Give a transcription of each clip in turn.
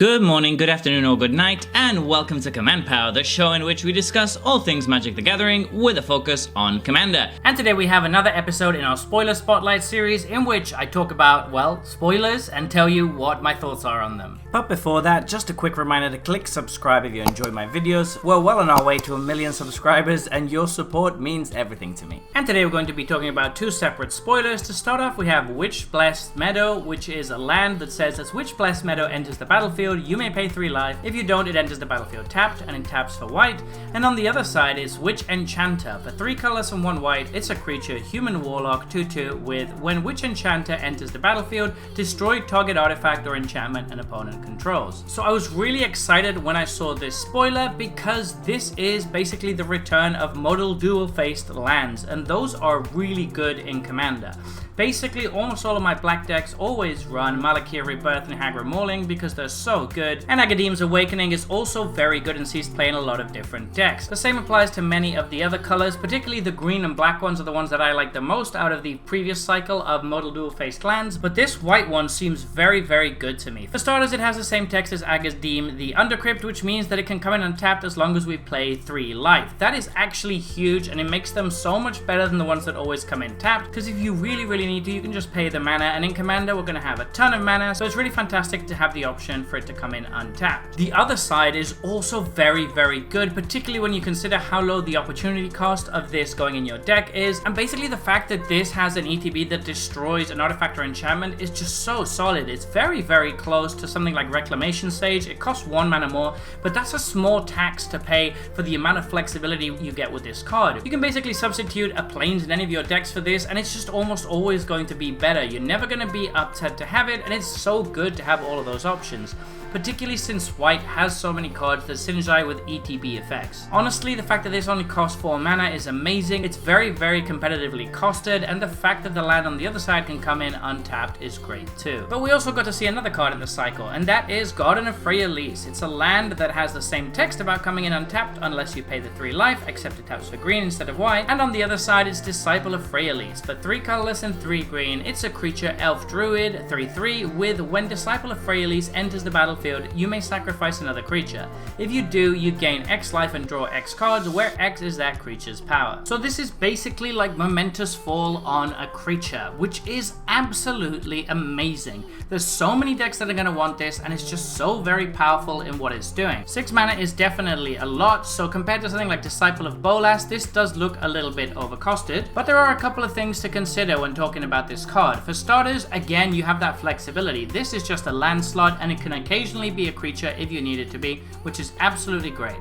Good morning, good afternoon, or good night, and welcome to Command Power, the show in which we discuss all things Magic the Gathering with a focus on Commander. And today we have another episode in our Spoiler Spotlight series in which I talk about, well, spoilers and tell you what my thoughts are on them. But before that, just a quick reminder to click subscribe if you enjoy my videos. We're well on our way to 1 million subscribers and your support means everything to me. And today we're going to be talking about two separate spoilers. To start off, we have Witch Blessed Meadow, which is a land that says as Witch Blessed Meadow enters the battlefield, you may pay 3 life. If you don't, it enters the battlefield tapped, and it taps for white. And on the other side is Witch Enchanter. For 3 colors and 1 white, it's a creature, human warlock, 2/2, with when Witch Enchanter enters the battlefield, destroy target artifact or enchantment an opponent controls. So I was really excited when I saw this spoiler because this is basically the return of Modal Dual Faced Lands, and those are really good in Commander. Basically, almost all of my black decks always run Malakir Rebirth and Hagra Mauling because they're so good, and Agadeem's Awakening is also very good and sees play in a lot of different decks. The same applies to many of the other colors, particularly the green and black ones are the ones that I like the most out of the previous cycle of Modal Dual Faced Lands, but this white one seems very, very good to me. For starters, it has the same text as Agadeem the Undercrypt, which means that it can come in untapped as long as we play 3 life. That is actually huge, and it makes them so much better than the ones that always come in tapped, because if you really need to, you can just pay the mana, and in Commander we're going to have a ton of mana, so it's really fantastic to have the option for it to come in untapped. The other side is also very, very good, particularly when you consider how low the opportunity cost of this going in your deck is, and basically the fact that this has an ETB that destroys an artifact or enchantment is just so solid. It's very, very close to something like Reclamation Sage. It costs 1 mana more, but that's a small tax to pay for the amount of flexibility you get with this card. You can basically substitute a Plains in any of your decks for this, and it's just almost always going to be better. You're never going to be upset to have it, and it's so good to have all of those options, particularly since white has so many cards that synergize with ETB effects. Honestly, the fact that this only costs 4 mana is amazing. It's very, very competitively costed, and the fact that the land on the other side can come in untapped is great too. But we also got to see another card in the cycle, and that is Garden of Freise. It's a land that has the same text about coming in untapped unless you pay the 3 life, except it taps for green instead of white, and on the other side is Disciple of Freise. For 3 colorless and 3 green, it's a creature, elf druid, 3/3, with when Disciple of Freise enters the battlefield, you may sacrifice another creature. If you do, you gain X life and draw X cards, where X is that creature's power. So this is basically like Momentous Fall on a creature, which is absolutely amazing. There's so many decks that are going to want this, and it's just so very powerful in what it's doing. 6 mana is definitely a lot, so compared to something like Disciple of Bolas, this does look a little bit overcosted, but there are a couple of things to consider when talking about this card. For starters, again, you have that flexibility. This is just a land slot, and it can occasionally be a creature if you need it to be, which is absolutely great.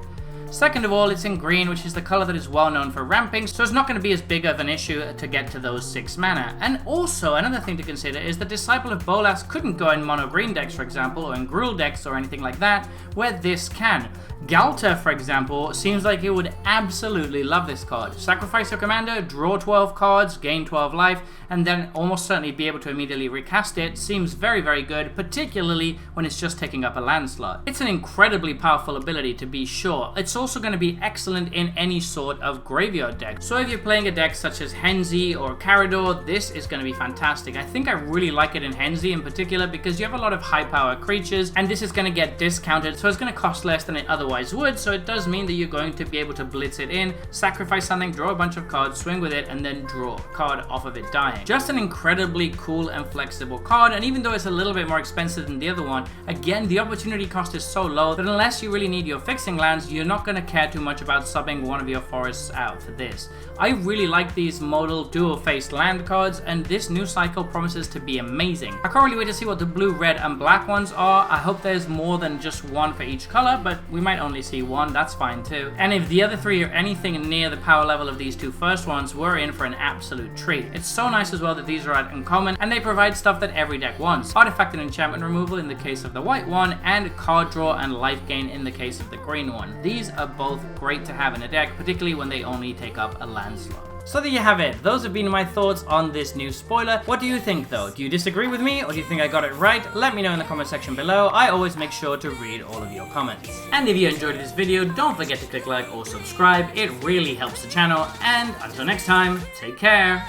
Second of all, it's in green, which is the color that is well known for ramping, so it's not going to be as big of an issue to get to those 6 mana. And also, another thing to consider is that Disciple of Bolas couldn't go in mono green decks, for example, or in Gruul decks or anything like that, where this can. Galter, for example, seems like he would absolutely love this card. Sacrifice your commander, draw 12 cards, gain 12 life, and then almost certainly be able to immediately recast it. Seems very, very good, particularly when it's just taking up a land slot. It's an incredibly powerful ability, to be sure. It's also going to be excellent in any sort of graveyard deck. So if you're playing a deck such as Henzi or Carador, this is going to be fantastic. I think I really like it in Henzi in particular because you have a lot of high power creatures, and this is going to get discounted, so it's going to cost less than it otherwise would, so it does mean that you're going to be able to blitz it in, sacrifice something, draw a bunch of cards, swing with it, and then draw a card off of it dying. Just an incredibly cool and flexible card, and even though it's a little bit more expensive than the other one, again, the opportunity cost is so low that unless you really need your fixing lands, you're not going to care too much about subbing one of your forests out for this. I really like these Modal Dual Faced Land cards, and this new cycle promises to be amazing. I can't really wait to see what the blue, red, and black ones are. I hope there's more than just one for each color, but we might only see one, that's fine too. And if the other 3 are anything near the power level of these 2 first ones, we're in for an absolute treat. It's so nice as well that these are at uncommon, and they provide stuff that every deck wants. Artifact and enchantment removal in the case of the white one, and card draw and life gain in the case of the green one. These are both great to have in a deck, particularly when they only take up a land slot. So there you have it. Those have been my thoughts on this new spoiler. What do you think though? Do you disagree with me, or do you think I got it right? Let me know in the comment section below. I always make sure to read all of your comments. And if you enjoyed this video, don't forget to click like or subscribe. It really helps the channel. And until next time, take care.